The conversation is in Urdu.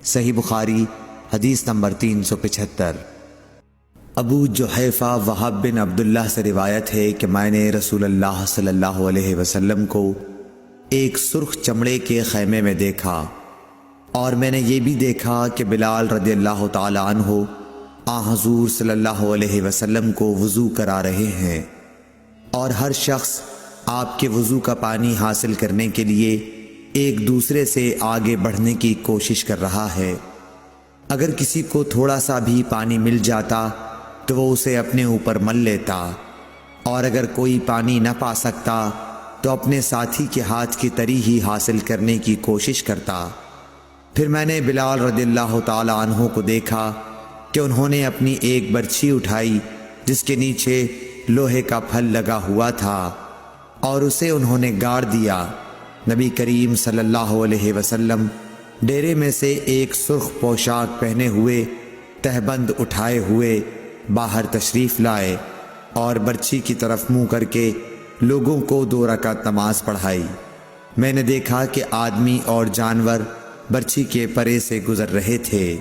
صحیح بخاری حدیث نمبر 375۔ ابو جحیفہ وہب بن عبداللہ سے روایت ہے کہ میں نے رسول اللہ صلی اللہ علیہ وسلم کو ایک سرخ چمڑے کے خیمے میں دیکھا، اور میں نے یہ بھی دیکھا کہ بلال رضی اللہ تعالی عنہ حضور صلی اللہ علیہ وسلم کو وضو کرا رہے ہیں، اور ہر شخص آپ کے وضو کا پانی حاصل کرنے کے لیے ایک دوسرے سے آگے بڑھنے کی کوشش کر رہا ہے۔ اگر کسی کو تھوڑا سا بھی پانی مل جاتا تو وہ اسے اپنے اوپر مل لیتا، اور اگر کوئی پانی نہ پا سکتا تو اپنے ساتھی کے ہاتھ کی تری ہی حاصل کرنے کی کوشش کرتا۔ پھر میں نے بلال رضی اللہ تعالی عنہ کو دیکھا کہ انہوں نے اپنی ایک برچھی اٹھائی جس کے نیچے لوہے کا پھل لگا ہوا تھا، اور اسے انہوں نے گاڑ دیا۔ نبی کریم صلی اللہ علیہ وسلم ڈیرے میں سے ایک سرخ پوشاک پہنے ہوئے تہبند اٹھائے ہوئے باہر تشریف لائے، اور برچھی کی طرف منہ کر کے لوگوں کو 2 رکعت نماز پڑھائی۔ میں نے دیکھا کہ آدمی اور جانور برچھی کے پرے سے گزر رہے تھے۔